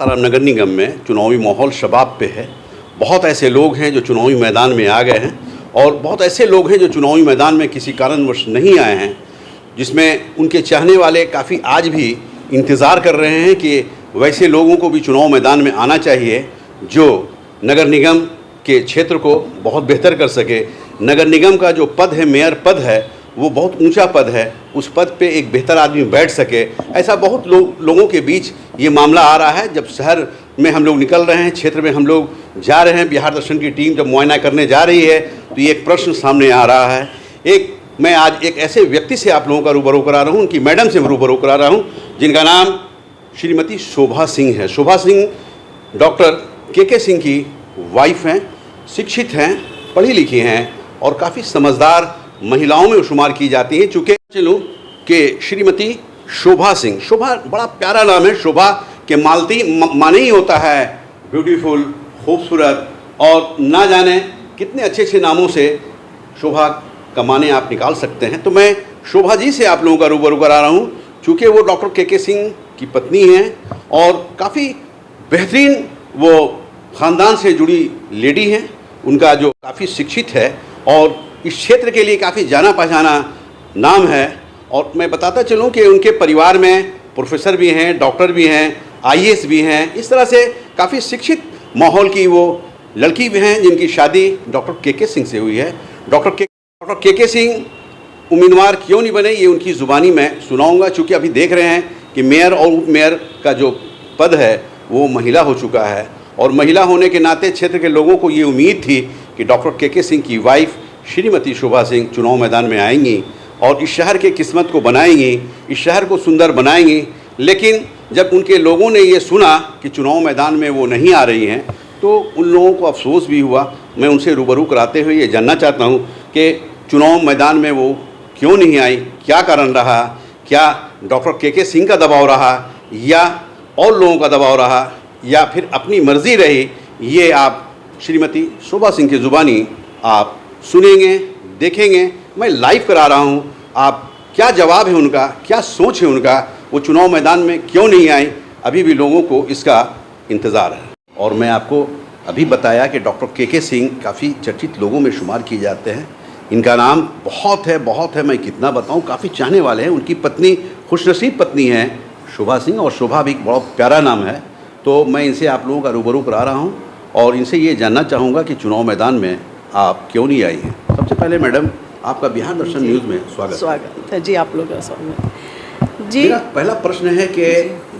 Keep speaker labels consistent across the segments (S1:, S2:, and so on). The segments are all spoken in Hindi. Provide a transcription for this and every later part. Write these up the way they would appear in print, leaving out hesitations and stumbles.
S1: सासाराम नगर निगम में चुनावी माहौल शबाब पे है। बहुत ऐसे लोग हैं जो चुनावी मैदान में आ गए हैं और बहुत ऐसे लोग हैं जो चुनावी मैदान में किसी कारणवश नहीं आए हैं, जिसमें उनके चाहने वाले काफ़ी आज भी इंतज़ार कर रहे हैं कि वैसे लोगों को भी चुनाव मैदान में आना चाहिए जो नगर निगम के क्षेत्र को बहुत बेहतर कर सके। नगर निगम का जो पद है, मेयर पद है, वो बहुत ऊंचा पद है, उस पद पे एक बेहतर आदमी बैठ सके। ऐसा बहुत लोगों के बीच ये मामला आ रहा है। जब शहर में हम लोग निकल रहे हैं, क्षेत्र में हम लोग जा रहे हैं, बिहार दर्शन की टीम जब मुआयना करने जा रही है तो ये एक प्रश्न सामने आ रहा है। मैं आज एक ऐसे व्यक्ति से आप लोगों का रूबरू करा रहा हूँ, उनकी मैडम से रूबरू करा रहा हूँ, जिनका नाम श्रीमती शोभा सिंह है। शोभा सिंह डॉक्टर के सिंह की वाइफ हैं, शिक्षित हैं, पढ़ी लिखी हैं और काफ़ी समझदार महिलाओं में शुमार की जाती हैं। चूँकि चलूँ कि श्रीमती शोभा सिंह, शोभा बड़ा प्यारा नाम है। शोभा के मालती माने ही होता है ब्यूटीफुल, खूबसूरत, और ना जाने कितने अच्छे अच्छे नामों से शोभा का माने आप निकाल सकते हैं। तो मैं शोभा जी से आप लोगों का रूबरू करा रहा हूँ, चूँकि वो डॉक्टर के सिंह की पत्नी हैं और काफ़ी बेहतरीन वो ख़ानदान से जुड़ी लेडी हैं। उनका जो काफ़ी शिक्षित है और इस क्षेत्र के लिए काफ़ी जाना पहचाना नाम है। और मैं बताता चलूँ कि उनके परिवार में प्रोफेसर भी हैं, डॉक्टर भी हैं, आईएएस भी हैं। इस तरह से काफ़ी शिक्षित माहौल की वो लड़की भी हैं, जिनकी शादी डॉक्टर के सिंह से हुई है। डॉक्टर के सिंह उम्मीदवार क्यों नहीं बने, ये उनकी ज़ुबानी मैं सुनाऊंगा। चूँकि अभी देख रहे हैं कि मेयर और उप मेयर का जो पद है वो महिला हो चुका है, और महिला होने के नाते क्षेत्र के लोगों को ये उम्मीद थी कि डॉक्टर के सिंह की वाइफ श्रीमती शोभा सिंह चुनाव मैदान में आएंगी और इस शहर के किस्मत को बनाएंगी, इस शहर को सुंदर बनाएंगी। लेकिन जब उनके लोगों ने ये सुना कि चुनाव मैदान में वो नहीं आ रही हैं तो उन लोगों को अफसोस भी हुआ। मैं उनसे रूबरू कराते हुए ये जानना चाहता हूँ कि चुनाव मैदान में वो क्यों नहीं आई, क्या कारण रहा, क्या डॉक्टर के सिंह का दबाव रहा या और लोगों का दबाव रहा या फिर अपनी मर्जी रही, ये आप श्रीमती शोभा सिंह की ज़ुबानी आप सुनेंगे, देखेंगे। मैं लाइव करा रहा हूँ, आप क्या जवाब है उनका, क्या सोच है उनका, वो चुनाव मैदान में क्यों नहीं आए, अभी भी लोगों को इसका इंतज़ार है। और मैं आपको अभी बताया कि डॉक्टर के सिंह काफ़ी चर्चित लोगों में शुमार किए जाते हैं। इनका नाम बहुत है, मैं कितना बताऊं, काफ़ी चाहने वाले हैं। उनकी पत्नी खुशनसीब पत्नी है शोभा सिंह, और शोभा भी एक बहुत प्यारा नाम है। तो मैं इनसे आप लोगों का रूबरू करा रहा हूं और इनसे ये जानना चाहूँगा कि चुनाव मैदान में आप क्यों नहीं आई हैं। सबसे पहले मैडम, आपका बिहार दर्शन न्यूज़ में स्वागत है
S2: जी। आप लोग का स्वागत जी।
S1: मेरा पहला प्रश्न है कि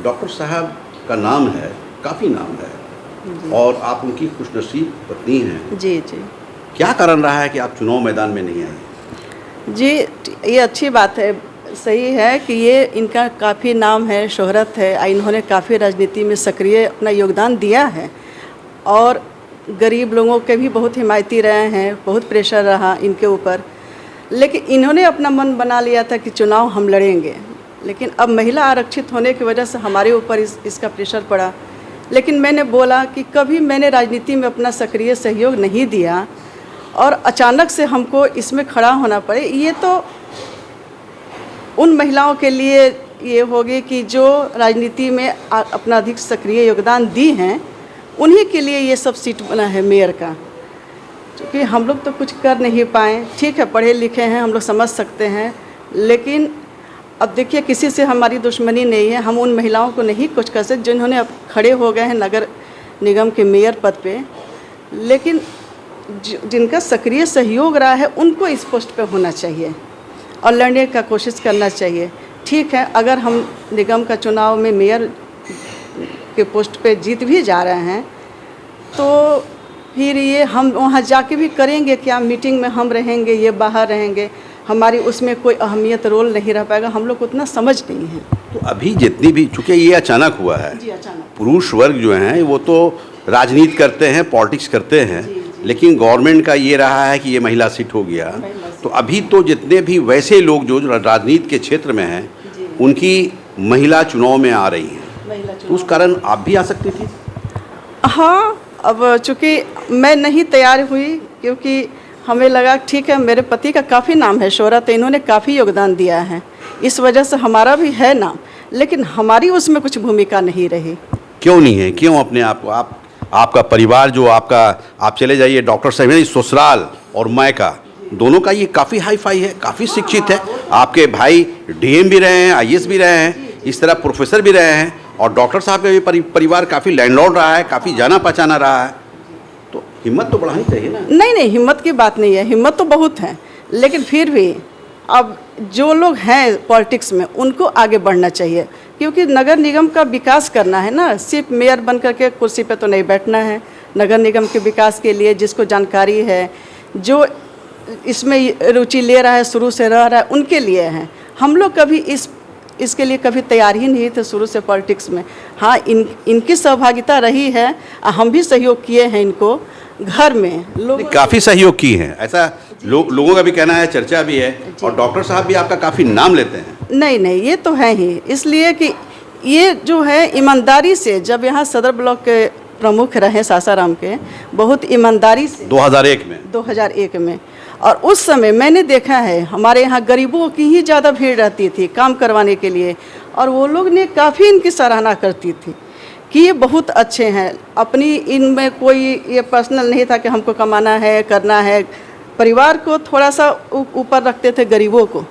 S1: डॉक्टर साहब का नाम है, काफ़ी नाम है, और आप उनकी खुशनसीब पत्नी हैं
S2: जी।
S1: क्या कारण रहा है कि आप चुनाव मैदान में नहीं आए?
S2: जी, ये अच्छी बात है, सही है कि ये इनका काफ़ी नाम है, शोहरत है, इन्होंने काफ़ी राजनीति में सक्रिय अपना योगदान दिया है और गरीब लोगों के भी बहुत हिमायती रहे हैं, बहुत प्रेशर रहा इनके ऊपर। लेकिन इन्होंने अपना मन बना लिया था कि चुनाव हम लड़ेंगे, लेकिन अब महिला आरक्षित होने की वजह से हमारे ऊपर इसका प्रेशर पड़ा। लेकिन मैंने बोला कि कभी मैंने राजनीति में अपना सक्रिय सहयोग नहीं दिया और अचानक से हमको इसमें खड़ा होना पड़े, ये तो उन महिलाओं के लिए ये होगी कि जो राजनीति में अपना अधिक सक्रिय योगदान दी हैं, उन्हीं के लिए ये सब सीट बना है मेयर का। क्योंकि हम लोग तो कुछ कर नहीं पाए, ठीक है, पढ़े लिखे हैं, हम लोग समझ सकते हैं, लेकिन अब देखिए किसी से हमारी दुश्मनी नहीं है। हम उन महिलाओं को नहीं कुछ कर सकते जिन्होंने अब खड़े हो गए हैं नगर निगम के मेयर पद पे, लेकिन जिनका सक्रिय सहयोग रहा है उनको इस पोस्ट पे होना चाहिए और लड़ने का कोशिश करना चाहिए। ठीक है, अगर हम निगम का चुनाव में मेयर के पोस्ट पे जीत भी जा रहे हैं तो फिर ये हम वहाँ जाके भी करेंगे क्या? मीटिंग में हम रहेंगे, ये बाहर रहेंगे, हमारी उसमें कोई अहमियत रोल नहीं रह पाएगा। हम लोग को उतना समझ नहीं है।
S1: तो अभी जितनी भी, चूँकि ये अचानक हुआ है
S2: जी, अचानक
S1: पुरुष वर्ग जो हैं वो तो राजनीति करते हैं, पॉलिटिक्स करते हैं,
S2: जी।
S1: लेकिन गवर्नमेंट का ये रहा है कि ये महिला सीट हो गया। तो अभी तो जितने भी वैसे लोग जो राजनीति के क्षेत्र में हैं उनकी महिला चुनाव में आ रही हैं, तो उस कारण आप भी आ सकती थी।
S2: हाँ, अब चूँकि मैं नहीं तैयार हुई क्योंकि हमें लगा ठीक है, मेरे पति का काफ़ी नाम है, शोहरत है, इन्होंने काफ़ी योगदान दिया है, इस वजह से हमारा भी है नाम, लेकिन हमारी उसमें कुछ भूमिका नहीं रही।
S1: क्यों नहीं है? क्यों अपने आप को आपका परिवार जो आपका, आप चले जाइए डॉक्टर साहब हैं, ससुराल और मायका दोनों का ये काफ़ी हाई फाई है, काफ़ी शिक्षित है। आपके भाई डीएम भी रहे हैं, आईएएस भी रहे हैं, इस तरह प्रोफेसर भी रहे हैं, और डॉक्टर साहब का भी परिवार काफ़ी लैंडलॉर्ड रहा है, काफ़ी जाना पहचाना रहा है। तो हिम्मत तो बढ़ानी चाहिए ना।
S2: नहीं, हिम्मत की बात नहीं है, हिम्मत तो बहुत है, लेकिन फिर भी अब जो लोग हैं पॉलिटिक्स में उनको आगे बढ़ना चाहिए, क्योंकि नगर निगम का विकास करना है ना, सिर्फ मेयर बन करके कुर्सी पे तो नहीं बैठना है। नगर निगम के विकास के लिए जिसको जानकारी है, जो इसमें रुचि ले रहा है, शुरू से रह रहा है, उनके लिए है। हम लोग कभी इसके लिए कभी तैयार ही नहीं थे शुरू से पॉलिटिक्स में। हाँ, इनकी सहभागिता रही है, हम भी सहयोग किए हैं इनको। घर में लोग
S1: काफ़ी सहयोग की हैं, ऐसा लोगों का भी कहना है, चर्चा भी है, और डॉक्टर साहब भी आपका काफ़ी नाम लेते हैं।
S2: नहीं, ये तो है ही, इसलिए कि ये जो है ईमानदारी से, जब यहाँ सदर ब्लॉक के प्रमुख रहे सासाराम के, बहुत ईमानदारी से 2001 में, और उस समय मैंने देखा है हमारे यहाँ गरीबों की ही ज़्यादा भीड़ रहती थी काम करवाने के लिए, और वो लोग ने काफ़ी इनकी सराहना करती थी कि ये बहुत अच्छे हैं। अपनी इनमें कोई ये पर्सनल नहीं था कि हमको कमाना है, करना है, परिवार को थोड़ा सा ऊपर रखते थे, गरीबों को।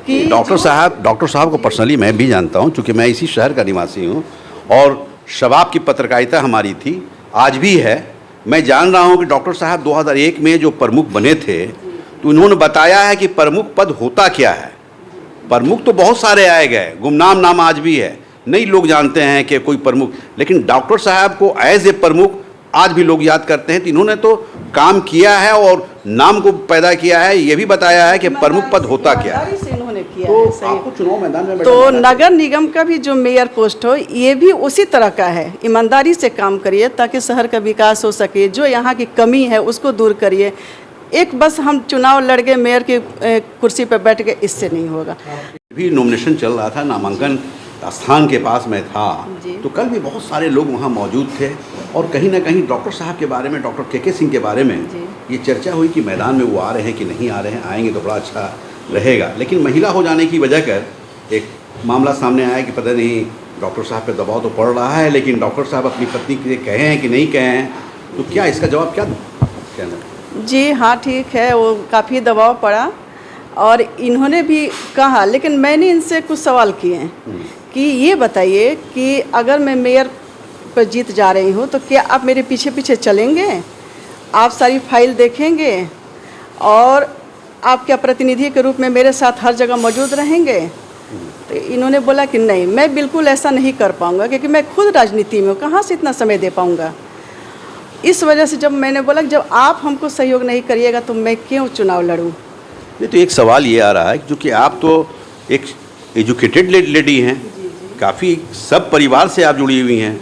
S2: कि
S1: डॉक्टर साहब को पर्सनली मैं भी जानता हूं, क्योंकि मैं इसी शहर का निवासी हूं, और शबाब की पत्रकारिता हमारी थी, आज भी है। मैं जान रहा हूं कि डॉक्टर साहब 2001 में जो प्रमुख बने थे, तो उन्होंने बताया है कि प्रमुख पद होता क्या है। प्रमुख तो बहुत सारे आए गए, गुमनाम नाम आज भी है, नहीं लोग जानते हैं कि कोई प्रमुख, लेकिन डॉक्टर साहब को एज ए प्रमुख आज भी लोग याद करते हैं। तो इन्होंने तो काम किया है और नाम को पैदा किया है, ये भी बताया है कि प्रमुख पद होता क्या है। तो आपको चुनाव मैदान में
S2: तो नगर निगम का भी जो मेयर पोस्ट हो, ये भी उसी तरह का है। ईमानदारी से काम करिए ताकि शहर का विकास हो सके, जो यहाँ की कमी है उसको दूर करिए। एक बस हम चुनाव लड़ गए, मेयर की कुर्सी पर बैठ गए, इससे नहीं होगा।
S1: भी नॉमिनेशन चल रहा था, नामांकन स्थान के पास में था, तो कल भी बहुत सारे लोग वहाँ मौजूद थे, और कहीं ना कहीं डॉक्टर साहब के बारे में, डॉक्टर के सिंह के बारे में ये चर्चा हुई कि मैदान में वो आ रहे हैं कि नहीं आ रहे हैं, आएंगे तो बड़ा अच्छा रहेगा। लेकिन महिला हो जाने की वजह कर एक मामला सामने आया कि पता नहीं डॉक्टर साहब पे दबाव तो पड़ रहा है, लेकिन डॉक्टर साहब अपनी पत्नी के कहे हैं कि नहीं कहे हैं, तो क्या इसका जवाब क्या कहना?
S2: जी हाँ, ठीक है, वो काफ़ी दबाव पड़ा, और इन्होंने भी कहा, लेकिन मैंने इनसे कुछ सवाल किए हैं कि ये बताइए कि अगर मैं मेयर पर जीत जा रही हूँ तो क्या आप मेरे पीछे पीछे चलेंगे, आप सारी फाइल देखेंगे, और आप क्या प्रतिनिधि के रूप में मेरे साथ हर जगह मौजूद रहेंगे? तो इन्होंने बोला कि नहीं, मैं बिल्कुल ऐसा नहीं कर पाऊँगा, क्योंकि मैं खुद राजनीति में हूँ, कहाँ से इतना समय दे पाऊँगा। इस वजह से जब मैंने बोला कि जब आप हमको सहयोग नहीं करिएगा तो मैं क्यों चुनाव लड़ूँ।
S1: नहीं, तो एक सवाल ये आ रहा है, क्योंकि आप तो एक एजुकेटेड लेडी हैं, काफ़ी सब परिवार से आप जुड़ी हुई हैं,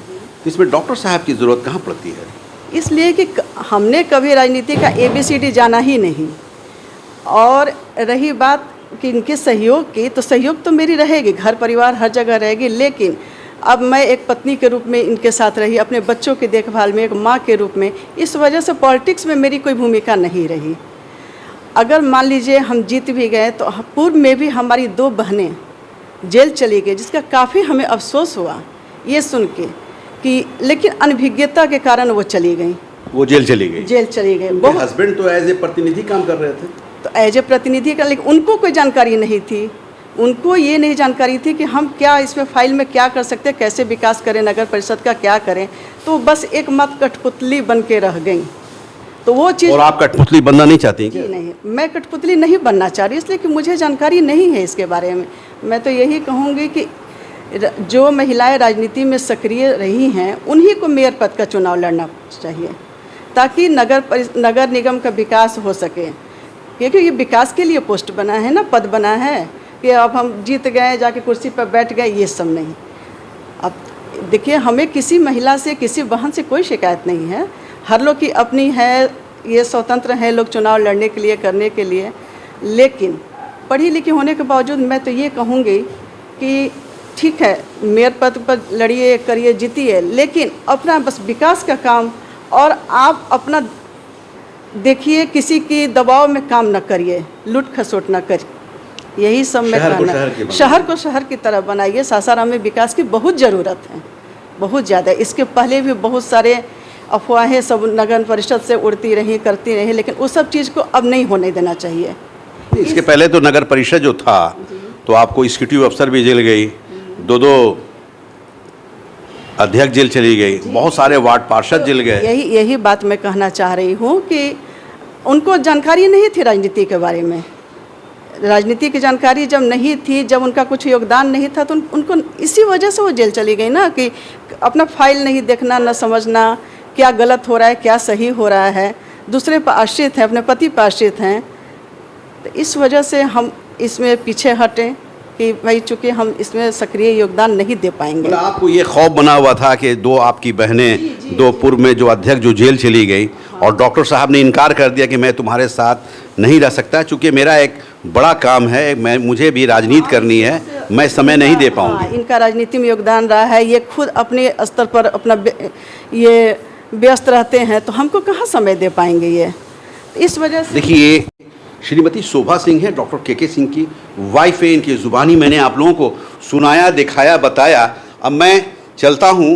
S1: तो इसमें डॉक्टर साहब की ज़रूरत कहाँ पड़ती है?
S2: इसलिए कि हमने कभी राजनीति का ABCD जाना ही नहीं, और रही बात कि इनके सहयोग की, तो सहयोग तो मेरी रहेगी, घर परिवार हर जगह रहेगी, लेकिन अब मैं एक पत्नी के रूप में इनके साथ रही, अपने बच्चों की देखभाल में एक माँ के रूप में, इस वजह से पॉलिटिक्स में मेरी कोई भूमिका नहीं रही। अगर मान लीजिए हम जीत भी गए, तो पूर्व में भी हमारी 2 बहनें जेल चली गई, जिसका काफ़ी हमें अफसोस हुआ ये सुन के कि, लेकिन अनभिज्ञता के कारण वो चली गई,
S1: वो जेल चली गई। वो हस्बैंड तो एज ए प्रतिनिधि काम कर रहे थे,
S2: तो एज ए प्रतिनिधि का, लेकिन उनको कोई जानकारी नहीं थी, उनको ये नहीं जानकारी थी कि हम क्या इसमें फाइल में क्या कर सकते हैं, कैसे विकास करें, नगर परिषद का क्या करें, तो बस एक मत कठपुतली बन के रह गई। तो वो चीज़,
S1: और आप कठपुतली बनना नहीं चाहती हैं क्या?
S2: नहीं, मैं कठपुतली नहीं बनना चाह रही, इसलिए कि मुझे जानकारी नहीं है इसके बारे में। मैं तो यही कहूँगी कि जो महिलाएं राजनीति में सक्रिय रही हैं उन्हीं को मेयर पद का चुनाव लड़ना चाहिए, ताकि नगर निगम का विकास हो सके, क्योंकि ये विकास के लिए पोस्ट बना है ना, पद बना है कि अब हम जीत गए, जाके कुर्सी पर बैठ गए, ये सब नहीं। अब देखिए, हमें किसी महिला से, किसी बहन से कोई शिकायत नहीं है, हर लोग की अपनी है, ये स्वतंत्र हैं लोग चुनाव लड़ने के लिए, करने के लिए, लेकिन पढ़ी लिखी होने के बावजूद मैं तो ये कहूँगी कि ठीक है, मेयर पद पर लड़िए, करिए, जीतिए, लेकिन अपना बस विकास का काम, और आप अपना देखिए, किसी की दबाव में काम न करिए, लूट खसोट न करिए, यही सब मैं कहना। शहर को शहर की तरह बनाइए। सासाराम में विकास की बहुत ज़रूरत है, बहुत ज़्यादा। इसके पहले भी बहुत सारे अफवाहें सब नगर परिषद से उड़ती रही, करती रही, लेकिन उस सब चीज़ को अब नहीं होने देना चाहिए।
S1: इसके पहले तो नगर परिषद जो था तो आपको एग्जीक्यूटिव अफसर भी जेल गई, दो अध्यक्ष जेल चली गई, बहुत सारे वार्ड पार्षद जेल गए।
S2: यही बात मैं कहना चाह रही हूँ कि उनको जानकारी नहीं थी राजनीति के बारे में। राजनीति की जानकारी जब नहीं थी, जब उनका कुछ योगदान नहीं था, तो उनको इसी वजह से वो जेल चली गई ना, कि अपना फाइल नहीं देखना, न समझना क्या गलत हो रहा है, क्या सही हो रहा है, दूसरे पर आश्रित हैं, अपने पति पर आश्रित हैं। तो इस वजह से हम इसमें पीछे हटें कि भाई चूँकि हम इसमें सक्रिय योगदान नहीं दे पाएंगे।
S1: मतलब आपको ये खौफ बना हुआ था कि दो आपकी बहनें, दो पूर्व में जो अध्यक्ष जो जेल चली गई, और डॉक्टर साहब ने इनकार कर दिया कि मैं तुम्हारे साथ नहीं रह सकता, चूँकि मेरा एक बड़ा काम है, मुझे भी राजनीति करनी है, मैं समय नहीं दे पाऊँगी।
S2: इनका राजनीति में योगदान रहा है, ये खुद अपने स्तर पर अपना ये व्यस्त रहते हैं, तो हमको कहाँ समय दे पाएंगे ये। इस वजह से
S1: देखिए, श्रीमती शोभा सिंह है, डॉक्टर के सिंह की वाइफ है। इनकी ज़ुबानी मैंने आप लोगों को सुनाया, दिखाया, बताया। अब मैं चलता हूँ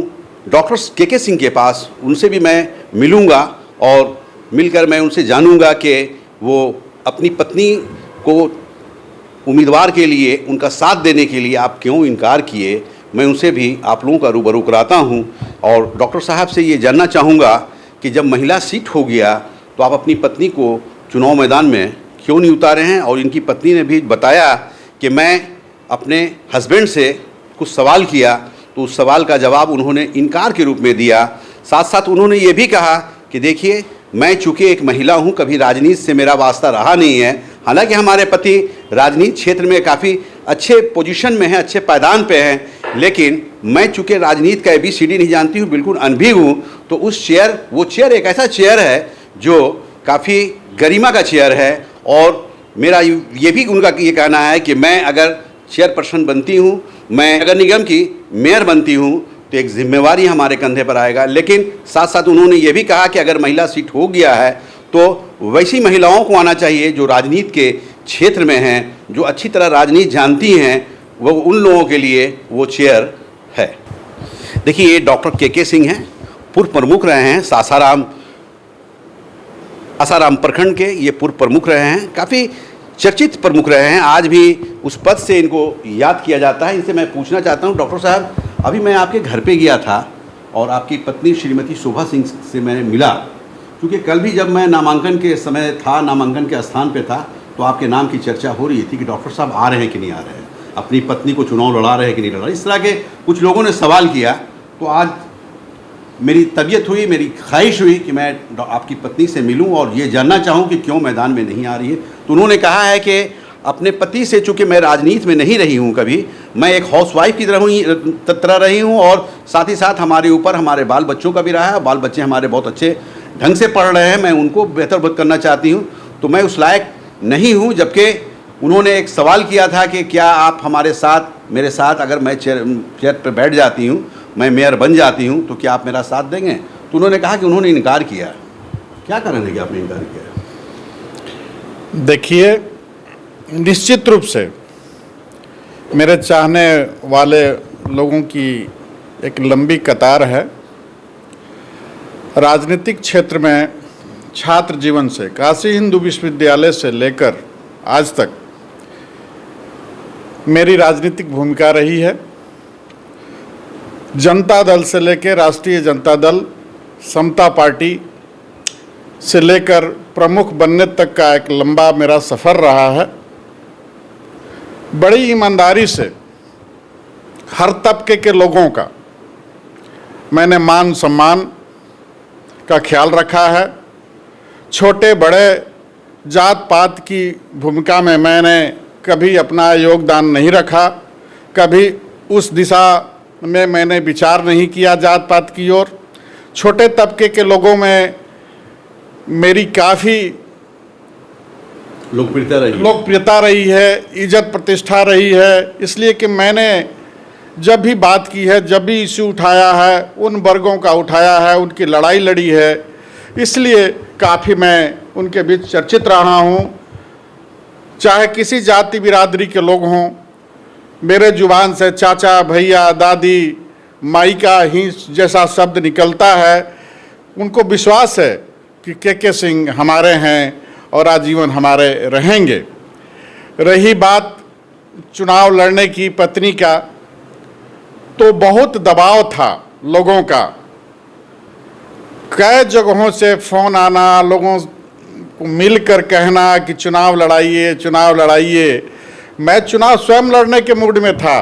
S1: डॉक्टर के सिंह के पास, उनसे भी मैं मिलूँगा और मिलकर मैं उनसे जानूँगा कि वो अपनी पत्नी को उम्मीदवार के लिए, उनका साथ देने के लिए आप क्यों इनकार किए। मैं उनसे भी आप लोगों का रूबरू कराता हूँ और डॉक्टर साहब से ये जानना चाहूँगा कि जब महिला सीट हो गया तो आप अपनी पत्नी को चुनाव मैदान में क्यों नहीं उतारे हैं। और इनकी पत्नी ने भी बताया कि मैं अपने हस्बैंड से कुछ सवाल किया तो उस सवाल का जवाब उन्होंने इनकार के रूप में दिया। साथ साथ उन्होंने ये भी कहा कि देखिए, मैं चूँकि एक महिला हूँ, कभी राजनीति से मेरा वास्ता रहा नहीं है। हालांकि हमारे पति राजनीति क्षेत्र में काफ़ी अच्छे पोजीशन में हैं, अच्छे पायदान पे हैं, लेकिन मैं चूँकि राजनीति का ABCD नहीं जानती हूँ, बिल्कुल अनभिज्ञ हूँ। तो उस वो चेयर एक ऐसा चेयर है जो काफ़ी गरिमा का चेयर है। और मेरा ये भी उनका ये कहना है कि मैं अगर चेयरपर्सन बनती हूँ, मैं नगर निगम की मेयर बनती हूँ, तो एक जिम्मेवारी हमारे कंधे पर आएगा। लेकिन साथ साथ उन्होंने ये भी कहा कि अगर महिला सीट हो गया है तो वैसी महिलाओं को आना चाहिए जो राजनीति के क्षेत्र में हैं, जो अच्छी तरह राजनीति जानती हैं, वो उन लोगों के लिए वो चेयर है। देखिए, ये डॉक्टर के सिंह हैं, पूर्व प्रमुख रहे हैं आसाराम प्रखंड के, ये पूर्व प्रमुख रहे हैं, काफ़ी चर्चित प्रमुख रहे हैं। आज भी उस पद से इनको याद किया जाता है। इनसे मैं पूछना चाहता हूँ, डॉक्टर साहब, अभी मैं आपके घर पे गया था और आपकी पत्नी श्रीमती शोभा सिंह से मैंने मिला, क्योंकि कल भी जब मैं नामांकन के समय था, नामांकन के स्थान पे था, तो आपके नाम की चर्चा हो रही थी कि डॉक्टर साहब आ रहे हैं कि नहीं आ रहे हैं, अपनी पत्नी को चुनाव लड़ा रहे हैं कि नहीं लड़ा रहे। इस तरह के कुछ लोगों ने सवाल किया। तो आज मेरी तबीयत हुई, मेरी ख्वाहिश हुई कि मैं आपकी पत्नी से मिलूं और ये जानना चाहूं कि क्यों मैदान में नहीं आ रही है। तो उन्होंने कहा है कि अपने पति से, चूँकि मैं राजनीति में नहीं रही हूं कभी, मैं एक हाउसवाइफ की तरह रही हूं, और साथ ही साथ हमारे ऊपर हमारे बाल बच्चों का भी रहा है। बाल बच्चे हमारे बहुत अच्छे ढंग से पढ़ रहे हैं, मैं उनको बेहतर करना चाहती हूँ, तो मैं उस लायक नहीं हूँ। जबकि उन्होंने एक सवाल किया था कि क्या आप हमारे साथ, मेरे साथ, अगर मैं चेयर पर बैठ जाती हूँ, मैं मेयर बन जाती हूँ, तो क्या आप मेरा साथ देंगे। तो उन्होंने कहा कि उन्होंने इनकार किया। क्या कारण है कि आपने इनकार किया?
S3: देखिए, निश्चित रूप से मेरे चाहने वाले लोगों की एक लंबी कतार है। राजनीतिक क्षेत्र में छात्र जीवन से, काशी हिंदू विश्वविद्यालय से लेकर आज तक मेरी राजनीतिक भूमिका रही है। जनता दल से लेकर राष्ट्रीय जनता दल, समता पार्टी से लेकर प्रमुख बनने तक का एक लंबा मेरा सफ़र रहा है। बड़ी ईमानदारी से हर तबके के लोगों का मैंने मान सम्मान का ख्याल रखा है। छोटे बड़े जात पात की भूमिका में मैंने कभी अपना योगदान नहीं रखा, कभी उस दिशा में मैंने विचार नहीं किया जात पात की ओर। छोटे तबके के लोगों में मेरी काफ़ी लोकप्रियता रही है, इज्जत प्रतिष्ठा रही है। इसलिए कि मैंने जब भी बात की है, जब भी इश्यू उठाया है, उन वर्गों का उठाया है, उनकी लड़ाई लड़ी है, इसलिए काफ़ी मैं उनके बीच चर्चित रहा हूँ। चाहे किसी जाति बिरादरी के लोग हों, मेरे जुबान से चाचा, भैया, दादी, माई का ही जैसा शब्द निकलता है, उनको विश्वास है कि के सिंह हमारे हैं और आजीवन हमारे रहेंगे। रही बात चुनाव लड़ने की पत्नी का, तो बहुत दबाव था लोगों का, कई जगहों से फ़ोन आना, लोगों को मिलकर कहना कि चुनाव लड़ाइए, चुनाव लड़ाइए। मैं चुनाव स्वयं लड़ने के मूड में था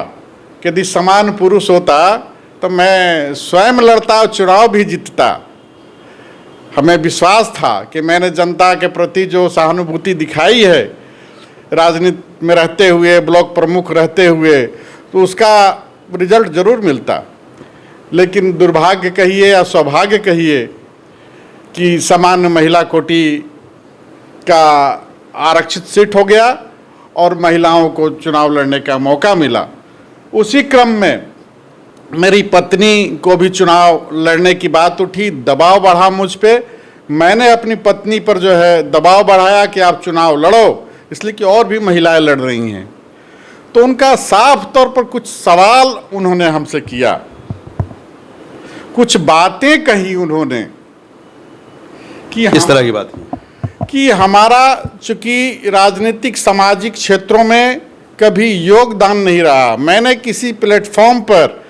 S3: कि यदि समान पुरुष होता तो मैं स्वयं लड़ता और चुनाव भी जीतता। हमें विश्वास था कि मैंने जनता के प्रति जो सहानुभूति दिखाई है राजनीति में रहते हुए, ब्लॉक प्रमुख रहते हुए, तो उसका रिजल्ट जरूर मिलता। लेकिन दुर्भाग्य कहिए या सौभाग्य कहिए कि सामान्य महिला कोटि का आरक्षित सीट हो गया और महिलाओं को चुनाव लड़ने का मौका मिला। उसी क्रम में मेरी पत्नी को भी चुनाव लड़ने की बात उठी, दबाव बढ़ा मुझ पे। मैंने अपनी पत्नी पर जो है दबाव बढ़ाया कि आप चुनाव लड़ो, इसलिए कि और भी महिलाएं लड़ रही हैं। तो उनका साफ तौर पर कुछ सवाल उन्होंने हमसे किया, कुछ बातें कही उन्होंने कि
S1: किस तरह की बात
S3: कि हमारा चूंकि राजनीतिक सामाजिक क्षेत्रों में कभी योगदान नहीं रहा, मैंने किसी प्लेटफॉर्म पर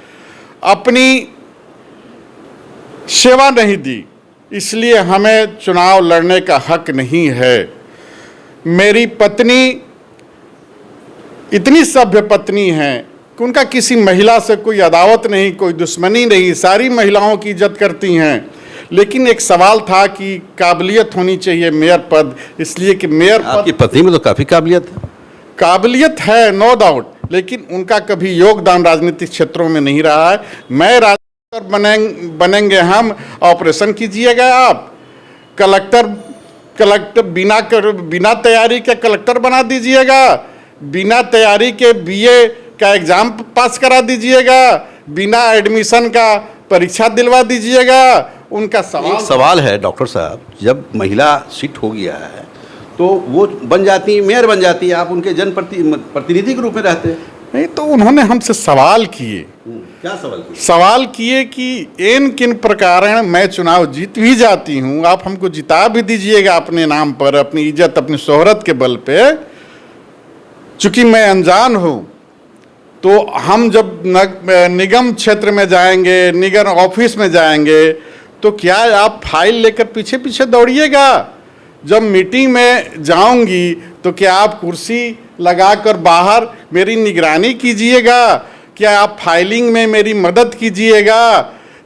S3: अपनी सेवा नहीं दी, इसलिए हमें चुनाव लड़ने का हक नहीं है। मेरी पत्नी इतनी सभ्य पत्नी है कि उनका किसी महिला से कोई अदावत नहीं, कोई दुश्मनी नहीं, सारी महिलाओं की इज्जत करती हैं। लेकिन एक सवाल था कि काबिलियत होनी चाहिए मेयर पद, इसलिए कि मेयर पद।
S1: आपकी पत्नी में तो काफ़ी काबिलियत
S3: है, नो डाउट, लेकिन उनका कभी योगदान राजनीतिक क्षेत्रों में नहीं रहा है। मैं राजनीतिक बनेंगे हम, ऑपरेशन कीजिएगा आप, कलेक्टर बिना तैयारी के कलेक्टर बना दीजिएगा, बिना तैयारी के बीए का एग्ज़ाम पास करा दीजिएगा, बिना एडमिशन का परीक्षा दिलवा दीजिएगा। उनका
S1: सवाल है डॉक्टर साहब, जब महिला सीट हो गया है तो वो बन जाती, मेयर बन जाती है, आप उनके प्रतिनिधि के रूप में रहते हैं।
S3: नहीं, तो उन्होंने हमसे सवाल किए।
S1: क्या सवाल किए?
S3: सवाल किए कि किन प्रकार मैं चुनाव जीत भी जाती हूँ, आप हमको जिता भी दीजिएगा अपने नाम पर, अपनी इज्जत, अपनी शोहरत के बल पे। चूंकि मैं अनजान हूँ, तो हम जब निगम क्षेत्र में जाएंगे, निगम ऑफिस में जाएंगे, तो क्या आप फाइल लेकर पीछे पीछे दौड़िएगा? जब मीटिंग में जाऊंगी तो क्या आप कुर्सी लगाकर बाहर मेरी निगरानी कीजिएगा? क्या आप फाइलिंग में मेरी मदद कीजिएगा?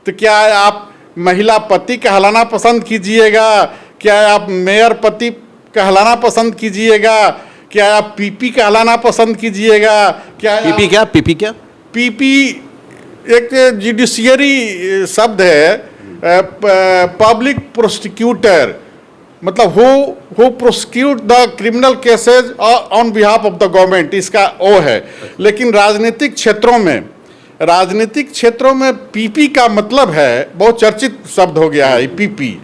S3: तो क्या आप महिला पति कहलाना पसंद कीजिएगा? क्या आप मेयर पति कहलाना पसंद कीजिएगा? क्या आप पीपी कहलाना पसंद कीजिएगा?
S1: पीपी
S3: एक जुडिशियरी शब्द है, पब्लिक प्रोसिक्यूटर, मतलब who prosecute the criminal cases on behalf of the government, इसका ओ है। लेकिन राजनीतिक क्षेत्रों में पीपी का मतलब है, बहुत चर्चित शब्द हो गया है पीपी,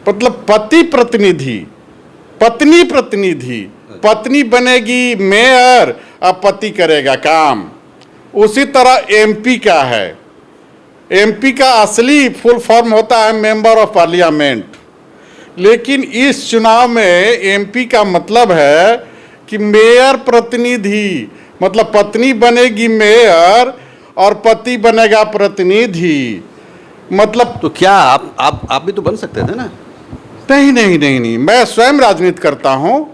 S3: मतलब पति प्रतिनिधि, पत्नी प्रतिनिधि। पत्नी बनेगी मेयर और पति करेगा काम। उसी तरह एमपी का है, एमपी का असली फुल फॉर्म होता है मेंबर ऑफ पार्लियामेंट। लेकिन इस चुनाव में एमपी का मतलब है कि मेयर प्रतिनिधि, मतलब पत्नी बनेगी मेयर और पति बनेगा प्रतिनिधि। मतलब
S1: तो क्या आप भी तो बन सकते थे ना?
S3: नहीं, मैं स्वयं राजनीति करता हूं,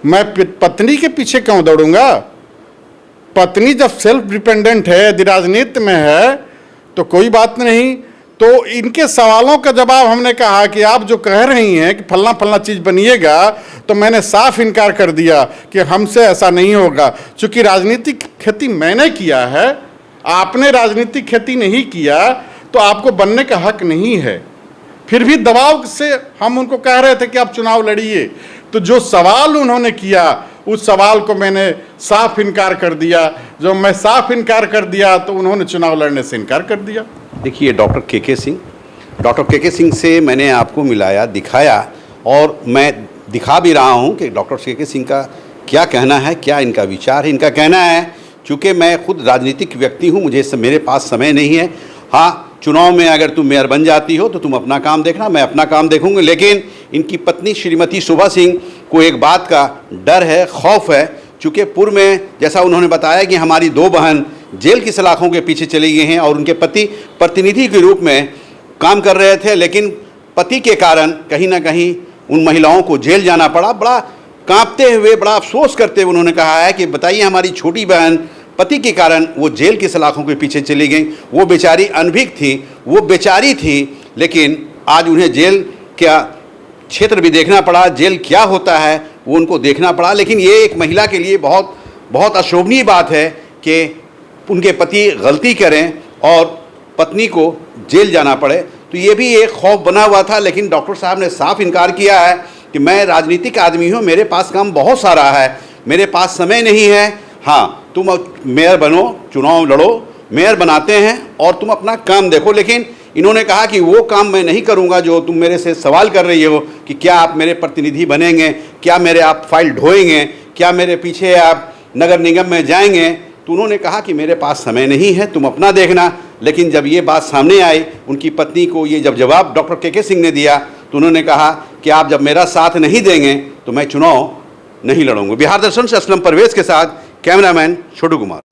S3: मैं पत्नी के पीछे क्यों दौड़ूंगा? पत्नी जब सेल्फ डिपेंडेंट है, यदि राजनीति में है तो कोई बात नहीं। तो इनके सवालों का जवाब हमने कहा कि आप जो कह रही हैं कि फलना चीज़ बनिएगा, तो मैंने साफ इनकार कर दिया कि हमसे ऐसा नहीं होगा। चूँकि राजनीतिक खेती मैंने किया है, आपने राजनीतिक खेती नहीं किया, तो आपको बनने का हक नहीं है। फिर भी दबाव से हम उनको कह रहे थे कि आप चुनाव लड़िए। तो जो सवाल उन्होंने किया, उस सवाल को मैंने साफ इनकार कर दिया। जब मैं साफ इनकार कर दिया तो उन्होंने चुनाव लड़ने से इनकार कर दिया।
S1: देखिए डॉक्टर के सिंह से मैंने आपको मिलाया, दिखाया, और मैं दिखा भी रहा हूं कि डॉक्टर के सिंह का क्या कहना है, क्या इनका विचार है। इनका कहना है चूँकि मैं खुद राजनीतिक व्यक्ति हूँ, मेरे पास समय नहीं है। हाँ, चुनाव में अगर तुम मेयर बन जाती हो तो तुम अपना काम देखना, मैं अपना काम देखूंगी। लेकिन इनकी पत्नी श्रीमती शोभा सिंह को एक बात का डर है, खौफ है, चूँकि पूर्व में जैसा उन्होंने बताया कि हमारी 2 बहन जेल की सलाखों के पीछे चली गई हैं और उनके पति प्रतिनिधि के रूप में काम कर रहे थे, लेकिन पति के कारण कहीं ना कहीं उन महिलाओं को जेल जाना पड़ा। बड़ा कांपते हुए, बड़ा अफसोस करते हुए उन्होंने कहा है कि बताइए, हमारी छोटी बहन पति के कारण वो जेल की सलाखों के पीछे चली गई। वो बेचारी अनभिज्ञ थी, वो बेचारी थी, लेकिन आज उन्हें जेल का क्षेत्र भी देखना पड़ा, जेल क्या होता है वो उनको देखना पड़ा। लेकिन ये एक महिला के लिए बहुत बहुत अशोभनीय बात है कि उनके पति गलती करें और पत्नी को जेल जाना पड़े। तो ये भी एक खौफ बना हुआ था, लेकिन डॉक्टर साहब ने साफ इनकार किया है कि मैं राजनीतिक आदमी हूँ, मेरे पास काम बहुत सारा है, मेरे पास समय नहीं है। हाँ, तुम मेयर बनो, चुनाव लड़ो, मेयर बनाते हैं और तुम अपना काम देखो। लेकिन इन्होंने कहा कि वो काम मैं नहीं करूंगा जो तुम मेरे से सवाल कर रही हो कि क्या आप मेरे प्रतिनिधि बनेंगे, क्या मेरे आप फाइल ढोएंगे, क्या मेरे पीछे आप नगर निगम में जाएंगे। तो उन्होंने कहा कि मेरे पास समय नहीं है, तुम अपना देखना। लेकिन जब ये बात सामने आई, उनकी पत्नी को ये जब जवाब डॉक्टर के सिंह ने दिया, तो उन्होंने कहा कि आप जब मेरा साथ नहीं देंगे तो मैं चुनाव नहीं लड़ूंगा। बिहार दर्शन से असलम परवेज के साथ कैमरामैन छोटू कुमार।